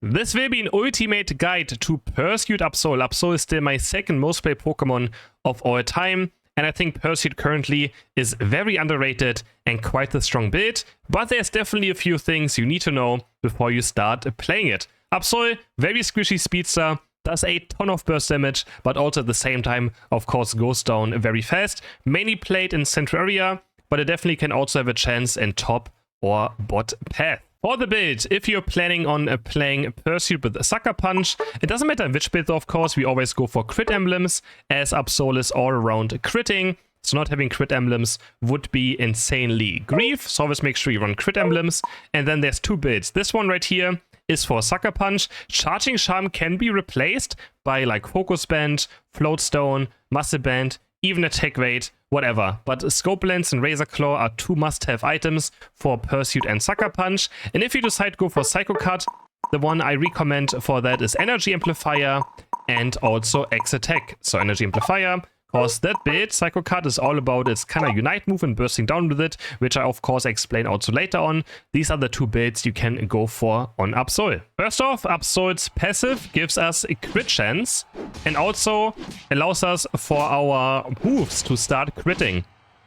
This will be an ultimate guide to Pursuit ABSOL. ABSOL is still my second most played Pokemon of all time, and I think Pursuit currently is very underrated and quite a strong build, but there's definitely a few things you need to know before you start playing it. ABSOL, very squishy speedster, does a ton of burst damage, but also at the same time, of course, goes down very fast. Mainly played in central area, but it definitely can also have a chance in top or bot path. For the build, if you're planning on playing Pursuit with a Sucker Punch, it doesn't matter which build, of course, we always go for crit emblems, as ABSOL is all around critting, so not having crit emblems would be insanely grief, so always make sure you run crit emblems. And then there's two builds. This one right here is for Sucker Punch. Charging Charm can be replaced by like Focus Band, Float Stone, Muscle Band, even Attack Rate, whatever. But Scope Lens and Razor Claw are two must-have items for Pursuit and Sucker Punch. And if you decide to go for Psycho Cut, the one I recommend for that is Energy Amplifier and also X Attack. So Energy Amplifier, because that build, Psycho Cut, is all about its kind of Unite move and bursting down with it, which I of course explain also later on. These are the two builds you can go for on ABSOL. First off, ABSOL's passive gives us a crit chance and also allows us for our moves to start critting.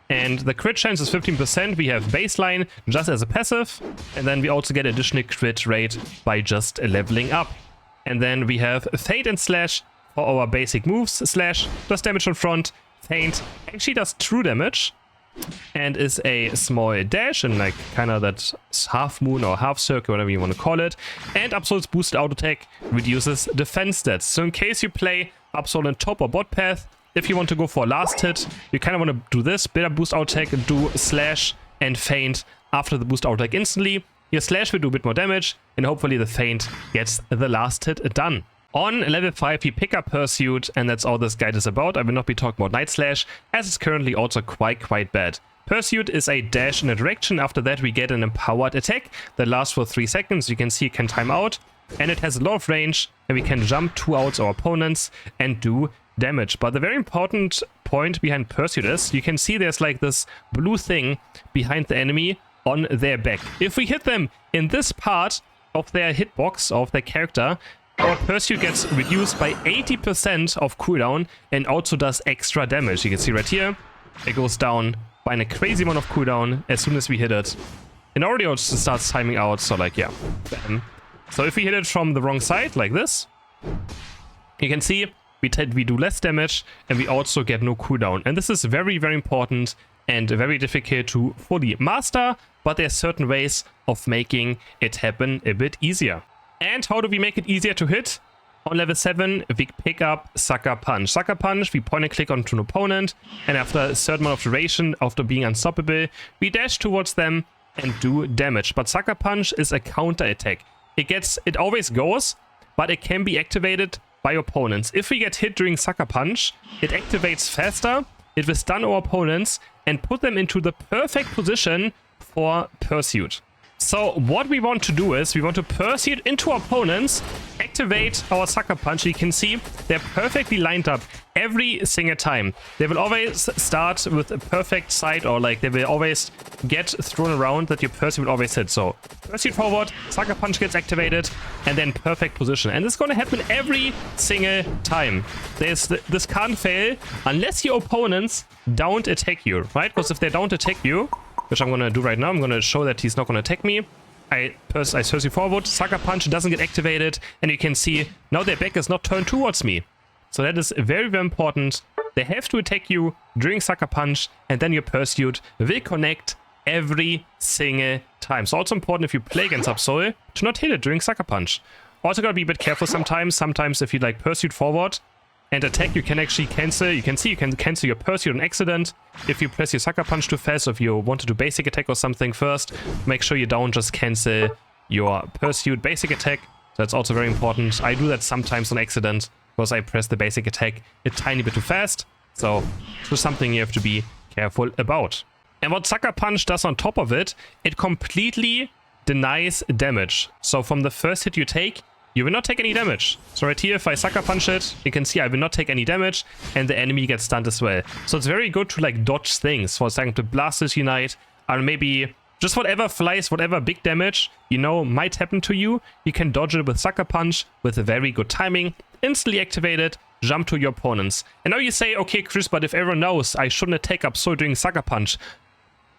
And the crit chance is 15%. We have baseline just as a passive, and then we also get additional crit rate by just leveling up. And then we have Fade and Slash for our basic moves. Slash does damage on front, Feint actually does true damage, and is a small dash and like kind of that half moon or half circle, whatever you want to call it. And ABSOL's boosted auto attack reduces defense stats. So in case you play ABSOL in top or bot path, if you want to go for last hit, you kind of want to do this, better boost auto attack and do Slash and Feint after the boost auto attack instantly. Your Slash will do a bit more damage, and hopefully the Feint gets the last hit done. On level 5, we pick up Pursuit, and that's all this guide is about. I will not be talking about Night Slash, as it's currently also quite bad. Pursuit is a dash in a direction. After that, we get an empowered attack that lasts for 3 seconds. You can see it can time out, and it has a lot of range, and we can jump towards our opponents and do damage. But the very important point behind Pursuit is, you can see there's like this blue thing behind the enemy on their back. If we hit them in this part of their hitbox, of their character, our Pursuit gets reduced by 80% of cooldown and also does extra damage. You can see right here, it goes down by a crazy amount of cooldown as soon as we hit it. And already also starts timing out, so like, yeah, bam. So if we hit it from the wrong side, like this, you can see we do less damage and we also get no cooldown. And this is very important and very difficult to fully master, but there's certain ways of making it happen a bit easier. And how do we make it easier to hit? On level 7, we pick up Sucker Punch. Sucker Punch, we point and click onto an opponent, and after a certain amount of duration, after being unstoppable, we dash towards them and do damage. But Sucker Punch is a counter attack. It always goes, but it can be activated by opponents. If we get hit during Sucker Punch, it activates faster, it will stun our opponents and put them into the perfect position for Pursuit. So what we want to do is, we want to Pursuit into our opponents, activate our Sucker Punch. You can see they're perfectly lined up every single time. They will always start with a perfect side, or like they will always get thrown around that your Pursuit will always hit. So Pursuit forward, Sucker Punch gets activated, and then perfect position. And this is going to happen every single time. This can't fail unless your opponents don't attack you, right? Because if they don't attack you, which I'm going to do right now, I'm going to show that he's not going to attack me. I Pursuit forward, Sucker Punch doesn't get activated, and you can see now their back is not turned towards me. So that is very important. They have to attack you during Sucker Punch, and then your Pursuit will connect every single time. So also important if you play against ABSOL to not hit it during Sucker Punch. Also gotta be a bit careful sometimes. Sometimes if you like Pursuit forward and attack, you can actually cancel. You can see you can cancel your Pursuit on accident if you press your Sucker Punch too fast. Or if you want to do basic attack or something first, make sure you don't just cancel your Pursuit basic attack. That's also very important. I do that sometimes on accident because I press the basic attack a tiny bit too fast. So it's something you have to be careful about. And what Sucker Punch does on top of it, it completely denies damage. So from the first hit you take, you will not take any damage. So right here, if I Sucker Punch it, you can see I will not take any damage, and the enemy gets stunned as well. So it's very good to like dodge things. For example, Blasters Unite, or maybe Just whatever flies, whatever big damage, you know, might happen to you, you can dodge it with Sucker Punch with a very good timing, instantly activate it, jump to your opponents. And now you say, okay, Chris, but if everyone knows I shouldn't attack ABSOL during Sucker Punch,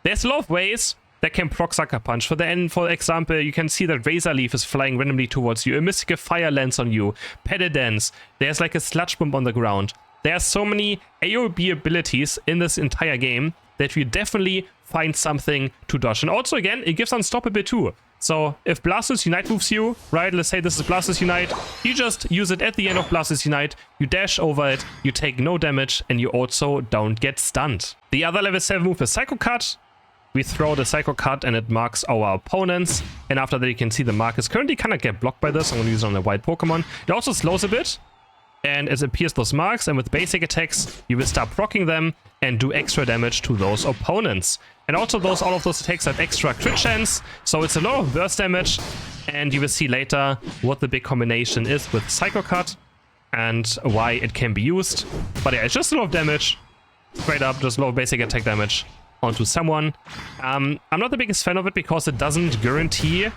there's a lot of ways that can proc Sucker Punch. For example, you can see that Razor Leaf is flying randomly towards you, a Mystical Fire lands on you, Pedal Dance, there's like a Sludge Bomb on the ground. There are so many AoB abilities in this entire game that you definitely find something to dodge. And also, again, it gives Unstoppable too. So if Blastus Unite moves you, right, let's say this is Blastus Unite, you just use it at the end of Blastus Unite, you dash over it, you take no damage, and you also don't get stunned. The other level 7 move is Psycho Cut. We throw the Psycho Cut and it marks our opponents. And after that, you can see the markers currently kind of get blocked by this. I'm going to use it on the white Pokemon. It also slows a bit. And it appears those marks, and with basic attacks, you will start proccing them and do extra damage to those opponents. And also all of those attacks have extra crit chance, so it's a lot of burst damage. And you will see later what the big combination is with Psycho Cut and why it can be used. But yeah, it's just a lot of damage. Straight up, just a lot of basic attack damage onto someone. I'm not the biggest fan of it because it doesn't guarantee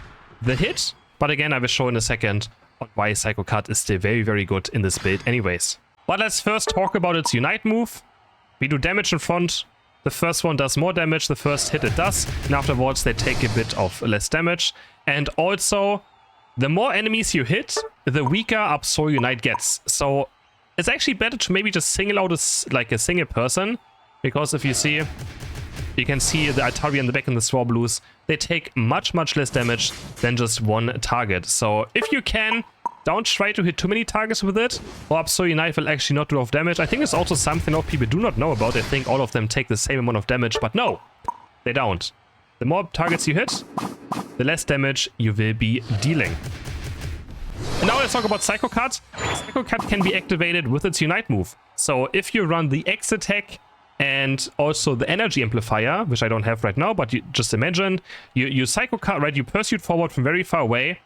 the hit. But again, I will show in a second on why Psycho Cut is still very, very good in this build anyways. But let's first talk about its Unite move. We do damage in front. The first one does more damage, the first hit it does, and afterwards they take a bit of less damage. And also, the more enemies you hit, the weaker ABSOL Unite gets. So it's actually better to maybe just single out a single person, because if you see, you can see the Altaria in the back and the Swablues, they take much, much less damage than just one target. So if you can, don't try to hit too many targets with it, or ABSOL Unite will actually not do enough damage. I think it's also something a lot of people do not know about. They think all of them take the same amount of damage, but no, they don't. The more targets you hit, the less damage you will be dealing. And now let's talk about Psycho Cut. Psycho Cut can be activated with its Unite move. So if you run the X attack and also the Energy Amplifier, which I don't have right now, but you just imagine, you Psycho Cut, right? You pursue forward from very far away,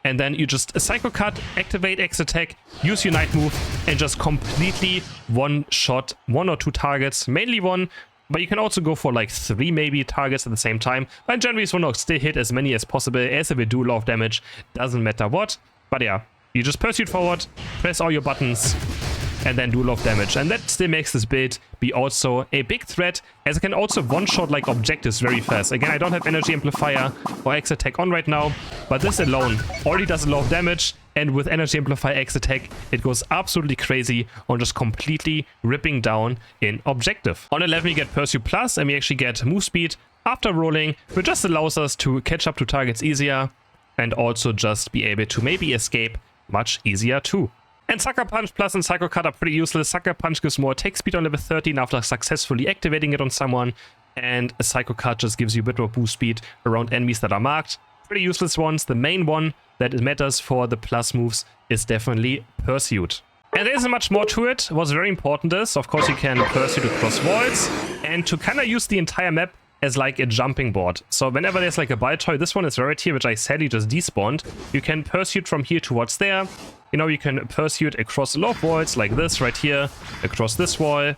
and then you just Psycho Cut, activate X attack, use Unite move, and just completely one-shot 1 or 2 targets, mainly 1, but you can also go for like 3 maybe targets at the same time. But generally, you want to still hit as many as possible, as it will do a lot of damage, doesn't matter what. But yeah, you just pursue forward, press all your buttons, and then do a lot of damage. And that still makes this build be also a big threat, as it can also one-shot like objectives very fast. Again, I don't have Energy Amplifier or X attack on right now, but this alone already does a lot of damage. And with Energy Amplifier X attack, it goes absolutely crazy on just completely ripping down in objective. On 11, you get Pursue Plus, and we actually get Move Speed after rolling, which just allows us to catch up to targets easier, and also just be able to maybe escape much easier too. And Sucker Punch Plus and Psycho Cut are pretty useless. Sucker Punch gives more attack speed on level 13 after successfully activating it on someone, and a Psycho Cut just gives you a bit more boost speed around enemies that are marked. Pretty useless ones. The main one that matters for the plus moves is definitely Pursuit. And there isn't much more to it. What's very important is, of course, you can Pursuit across walls, and to kind of use the entire map as like a jumping board. So whenever there's like a Baltoy, this one is right here, which I sadly just despawned, you can Pursuit from here towards there. You know, you can Pursuit across a lot of walls like this right here, across this wall,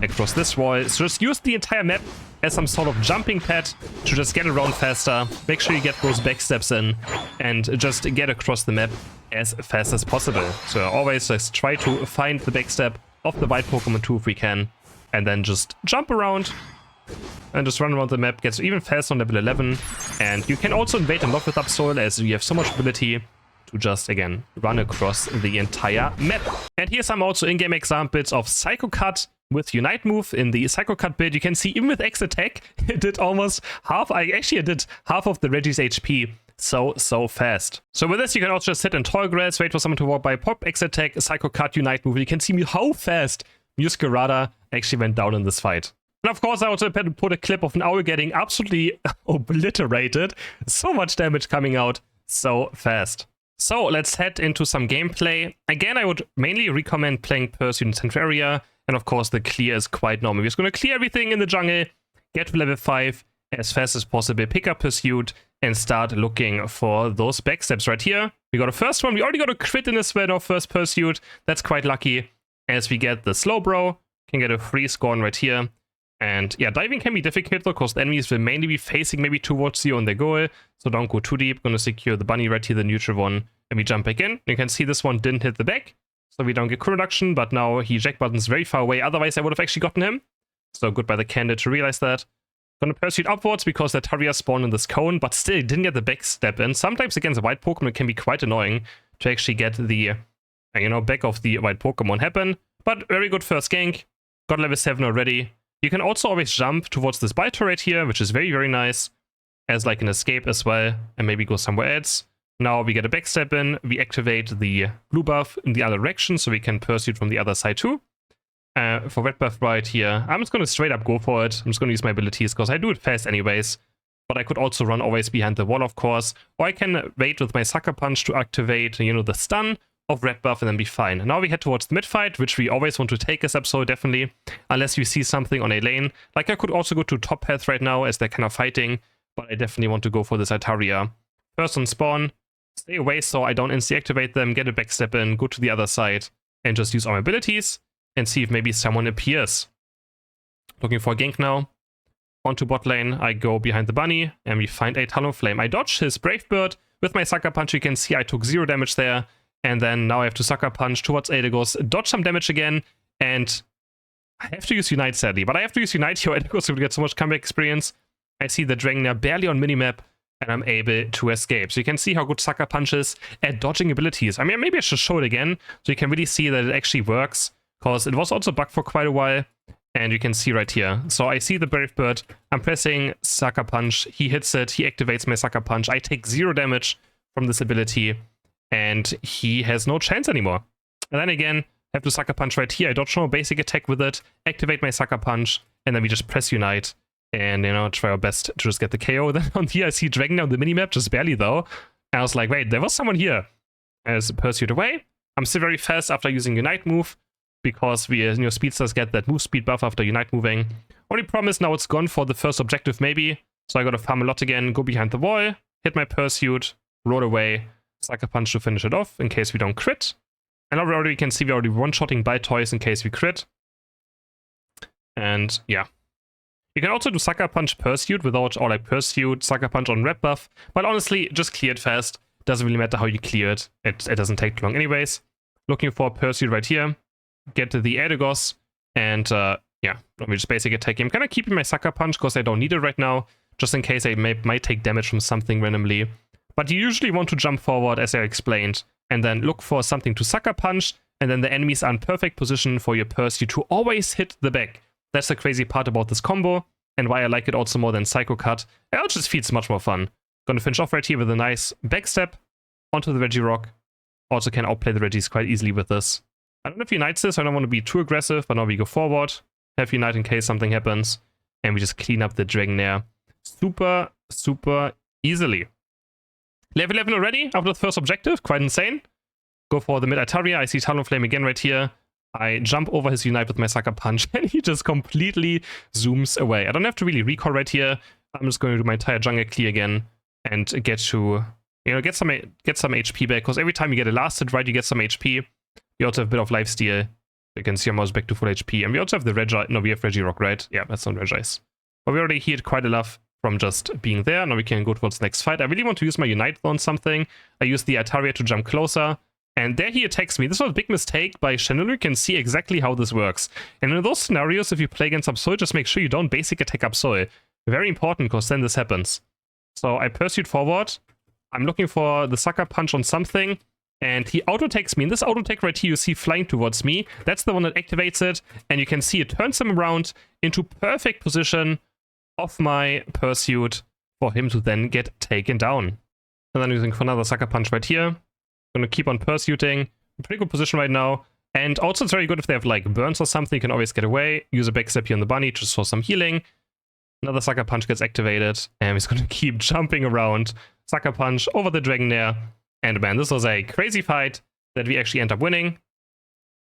across this wall. So just use the entire map as some sort of jumping pad to just get around faster. Make sure you get those backsteps in and just get across the map as fast as possible. So always just try to find the backstep of the white Pokemon too if we can, and then just jump around and just run around the map. Gets even faster on level 11. And you can also invade a lot with ABSOL, as you have so much ability to just, again, run across the entire map. And here's some also in-game examples of Psycho Cut with Unite move. In the Psycho Cut build, you can see even with X attack, it did almost half, I did half of the Reggie's HP so fast. So with this, you can also just sit in tall grass, wait for someone to walk by, pop X attack, Psycho Cut, Unite move. You can see how fast Muscarada actually went down in this fight. And of course, I also put a clip of an owl getting absolutely obliterated. So much damage coming out so fast. So let's head into some gameplay. Again, I would mainly recommend playing Pursuit in Central Area. And of course, the clear is quite normal. We're just going to clear everything in the jungle, get to level 5 as fast as possible, pick up Pursuit, and start looking for those backsteps right here. We got a first one. We already got a crit in this one of first Pursuit. That's quite lucky, as we get the Slowbro. Can get a free scorn right here. And yeah, diving can be difficult though, because the enemies will mainly be facing maybe towards you on their goal. So don't go too deep. Gonna secure the bunny right here, the neutral one, and we jump back in. You can see this one didn't hit the back, so we don't get crew reduction, but now he jack buttons very far away. Otherwise, I would have actually gotten him. So good by the candidate to realize that. Gonna pursue upwards because the Taria spawned in this cone, but still didn't get the back step in. Sometimes against a white Pokemon, it can be quite annoying to actually get the, back of the white Pokemon happen. But very good first gank. Got level 7 already. You can also always jump towards this bite turret here, which is very, very nice, as like an escape as well, and maybe go somewhere else. Now we get a backstep in, we activate the blue buff in the other direction, so we can pursue from the other side too. For red buff right here, I'm just going to straight up go for it. I'm just going to use my abilities, because I do it fast anyways. But I could also run always behind the wall, of course. Or I can wait with my Sucker Punch to activate, the stun of red buff and then be fine. Now we head towards the mid fight, which we always want to take as ABSOL, definitely, unless you see something on a lane. Like I could also go to top path right now as they're kind of fighting, but I definitely want to go for this Altaria. First on spawn, stay away so I don't instantly activate them, get a backstep in, go to the other side, and just use our abilities and see if maybe someone appears. Looking for a gank now. Onto bot lane, I go behind the bunny, and we find a Talonflame. I dodge his Brave Bird. With my Sucker Punch, you can see I took 0 damage there. And then now I have to Sucker Punch towards Eldegoss, dodge some damage again, and I have to use Unite sadly. But I have to use Unite here, Eldegoss will get so much comeback experience. I see the Dragonair barely on minimap, and I'm able to escape. So you can see how good Sucker Punch is at dodging abilities. I mean, maybe I should show it again, so you can really see that it actually works, because it was also bugged for quite a while, and you can see right here. So I see the Brave Bird, I'm pressing Sucker Punch, he hits it, he activates my Sucker Punch, I take 0 damage from this ability, and he has no chance anymore. And then again, I have to Sucker Punch right here. I dodge no basic attack with it, activate my Sucker Punch, and then we just press Unite, and, try our best to just get the KO. Then on here, I see Dragonair on the minimap, just barely though. And I was like, wait, there was someone here. As pursued away. I'm still very fast after using Unite move, because we, speedsters get that move speed buff after Unite moving. Only problem is now it's gone for the first objective maybe, so I gotta farm a lot again, go behind the wall, hit my pursuit, roll away, Sucker Punch to finish it off in case we don't crit. And already you can see we're already one-shotting by toys in case we crit. And yeah. You can also do Sucker Punch Pursuit without, or like Pursuit, Sucker Punch on red buff. But honestly, just clear it fast. Doesn't really matter how you clear it. It doesn't take too long anyways. Looking for Pursuit right here. Get to the Eldegoss. And yeah, let me just basic attack. I'm kind of keeping my Sucker Punch because I don't need it right now. Just in case I might take damage from something randomly. But you usually want to jump forward, as I explained, and then look for something to Sucker Punch, and then the enemies are in perfect position for your Pursuit to always hit the back. That's the crazy part about this combo, and why I like it also more than Psycho Cut. It just feels much more fun. Gonna finish off right here with a nice backstep onto the Regirock. Also can outplay the Regis quite easily with this. I don't know if he Unites this, I don't want to be too aggressive, but now we go forward, have Unite in case something happens, and we just clean up the Dragonair super, super easily. Level 11 already after the first objective, quite insane. Go for the mid Altaria, I see Talonflame again right here. I jump over his Unite with my Sucker Punch, and he just completely zooms away. I don't have to really recall right here. I'm just going to do my entire jungle clear again and get to, get some HP back, because every time you get a last hit right, you get some HP. We also have a bit of lifesteal. You can see I'm almost back to full HP. And we also have the we have Regirock, right? Yeah, that's not Regis. But we already healed quite enough from just being there. Now we can go towards the next fight. I really want to use my Unite on something. I use the Altaria to jump closer. And there he attacks me. This was a big mistake by Channeler. You can see exactly how this works. And in those scenarios, if you play against ABSOL, just make sure you don't basic attack ABSOL. Very important, because then this happens. So I pursued forward. I'm looking for the Sucker Punch on something. And he auto-attacks me. And this auto-attack right here you see flying towards me. That's the one that activates it. And you can see it turns him around into perfect position of my pursuit for him to then get taken down. And then using for another Sucker Punch right here. Gonna keep on pursuing. Pretty good position right now. And also it's very good if they have like burns or something, you can always get away. Use a backstep here on the bunny just for some healing. Another Sucker Punch gets activated. And he's gonna keep jumping around. Sucker Punch over the Dragonair. And man, this was a crazy fight that we actually end up winning.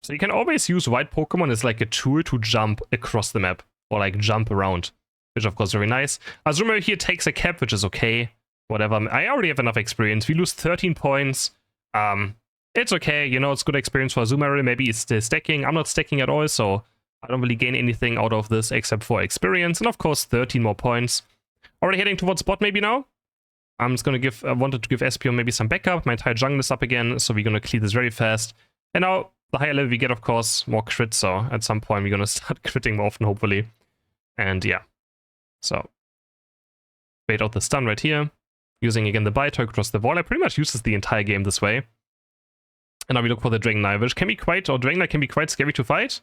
So you can always use white Pokemon as like a tool to jump across the map. Or like jump around. Which of course is very nice. Azuma here takes a cap, which is okay. Whatever. I already have enough experience. We lose 13 points. It's okay, it's good experience for Azumarill. Maybe it's still stacking. I'm not stacking at all, so I don't really gain anything out of this except for experience. And of course, 13 more points. Already heading towards bot maybe now. I'm just going to I wanted to give Espeon maybe some backup. My entire jungle is up again, so we're going to clear this very fast. And now, the higher level we get, of course, more crits, so at some point we're going to start critting more often, hopefully. And yeah. So, wait out the stun right here. Using again the bite to cross the wall. I pretty much use this the entire game this way. And now we look for the Dragon Knife, which can be quite, or Dragon Knife can be quite scary to fight.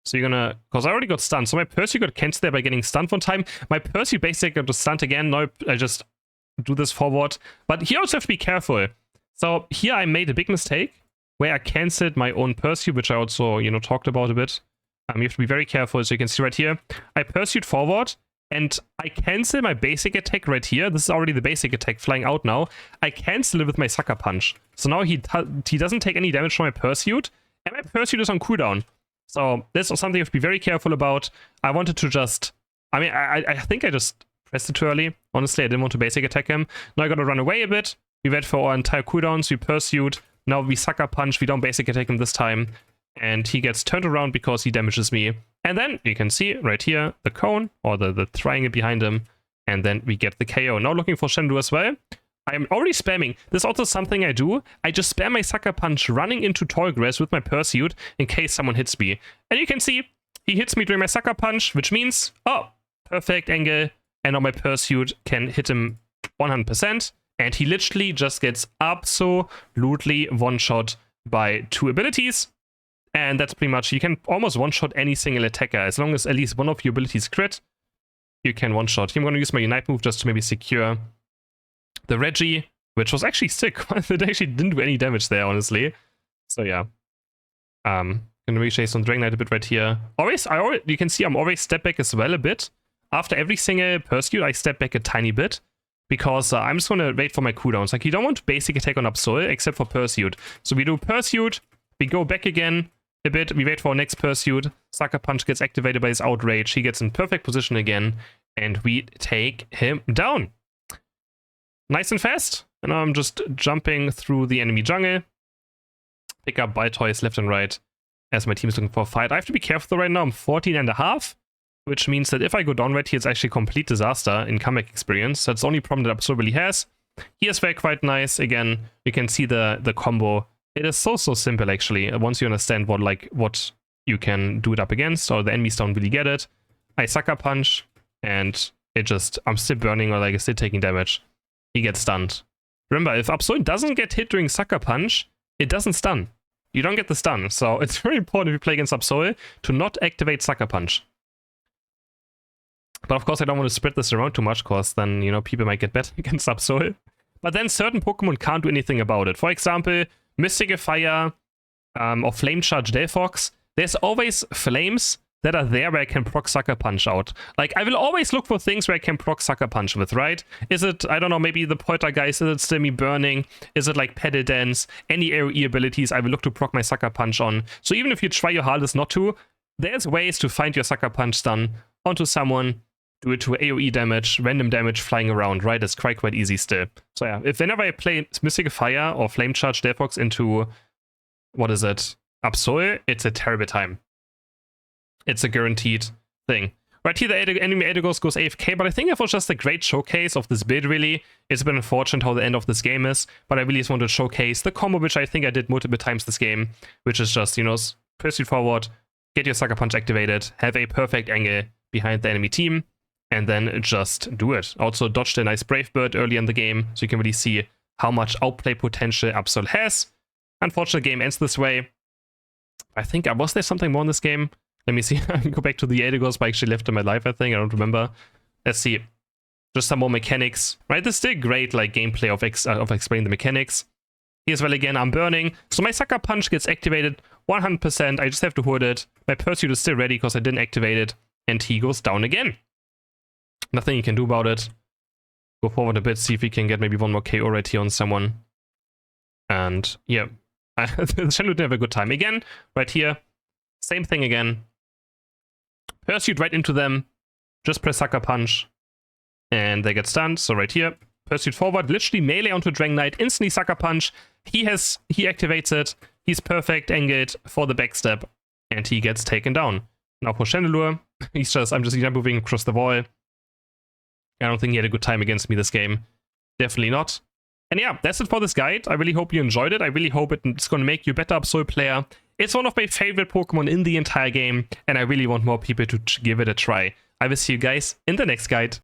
So you're gonna, because I already got stunned, so my Pursuit got cancelled there by getting stunned one time. My Pursuit basically got stunned again. Now I just do this forward. But here I also have to be careful. So here I made a big mistake where I cancelled my own Pursuit, which I also, you know, talked about a bit. You have to be very careful. So you can see right here, I Pursuit forward and I cancel my basic attack right here. This is already the basic attack flying out now. I cancel it with my Sucker Punch. So now he doesn't take any damage from my Pursuit, and my Pursuit is on cooldown. So this is something you have to be very careful about. I wanted to just, I mean, I think I just pressed it too early. Honestly, I didn't want to basic attack him. Now I gotta run away a bit. We wait for our entire cooldowns, we Pursuit. Now we Sucker Punch, we don't basic attack him this time. And he gets turned around because he damages me. And then you can see right here, the cone, or the triangle behind him. And then we get the KO. Now looking for Shendu as well. I'm already spamming. This is also something I do. I just spam my Sucker Punch running into tall grass with my Pursuit in case someone hits me. And you can see, he hits me during my Sucker Punch, which means, oh, perfect angle. And now my Pursuit can hit him 100%. And he literally just gets absolutely one-shot by 2 abilities. And that's pretty much, you can almost one-shot any single attacker. As long as at least one of your abilities crit, you can one-shot. I'm going to use my Unite move just to maybe secure the Reggie, which was actually sick. It actually didn't do any damage there, honestly. So yeah. Gonna rechase on Dragon Knight a bit right here. You can see I'm always step back as well a bit. After every single Pursuit, I step back a tiny bit. Because I'm just gonna wait for my cooldowns. Like, you don't want to basic attack on ABSOL, except for Pursuit. So we do Pursuit, we go back again a bit, we wait for our next Pursuit. Sucker Punch gets activated by his Outrage. He gets in perfect position again. And we take him down. Nice and fast. And now I'm just jumping through the enemy jungle. Pick up bite toys left and right as my team is looking for a fight. I have to be careful right now. I'm 14.5, which means that if I go down right here, it's actually a complete disaster in comeback experience. That's the only problem that ABSOL really has. He is very quite nice. Again, you can see the combo. It is so simple actually. Once you understand what you can do it up against, or the enemies don't really get it. I Sucker Punch, and I'm still burning, or like still taking damage. He gets stunned. Remember, if ABSOL doesn't get hit during Sucker Punch, it doesn't stun. You don't get the stun. So it's very important if you play against ABSOL to not activate Sucker Punch. But of course, I don't want to spread this around too much, because then, you know, people might get better against ABSOL. But then certain Pokemon can't do anything about it. For example, Mystic Fire or Flame Charge Delphox. There's always flames that are there where I can proc Sucker Punch out. Like, I will always look for things where I can proc Sucker Punch with, right? Is it, I don't know, maybe the Poltergeist, is it still me burning? Is it like Pedal Dance? Any AoE abilities I will look to proc my Sucker Punch on. So even if you try your hardest not to, there's ways to find your Sucker Punch stun onto someone, do it to AoE damage, random damage flying around, right? It's quite easy still. So yeah, whenever I play Mystic Fire or Flame Charge Delphox into, what is it, ABSOL, it's a terrible time. It's a guaranteed thing. Right here, the enemy Eldegoss goes AFK, but I think it was just a great showcase of this build, really. It's been unfortunate how the end of this game is, but I really just wanted to showcase the combo, which I think I did multiple times this game, which is just, you know, Pursuit forward, get your Sucker Punch activated, have a perfect angle behind the enemy team, and then just do it. Also dodged a nice Brave Bird early in the game, so you can really see how much outplay potential ABSOL has. Unfortunately, the game ends this way. I think, was there something more in this game? Let me see. I can go back to the Eldegoss, but I actually left in my life, I think. I don't remember. Let's see. Just some more mechanics. Right, this is still great, like, gameplay of explaining the mechanics. Here's, well, again, I'm burning. So my Sucker Punch gets activated 100%. I just have to hold it. My Pursuit is still ready because I didn't activate it. And he goes down again. Nothing you can do about it. Go forward a bit, see if we can get maybe one more KO right here on someone. And, yeah. The Shendu didn't have a good time. Again, right here. Same thing again. Pursuit right into them. Just press Sucker Punch. And they get stunned. So right here. Pursuit forward. Literally melee onto Dragon Knight. Instantly Sucker Punch. He activates it. He's perfect angled for the backstep. And he gets taken down. Now for Chandelure, I'm just moving across the wall. I don't think he had a good time against me this game. Definitely not. And yeah, that's it for this guide. I really hope you enjoyed it. I really hope it's going to make you a better Absol player. It's one of my favorite Pokemon in the entire game, and I really want more people to give it a try. I will see you guys in the next guide.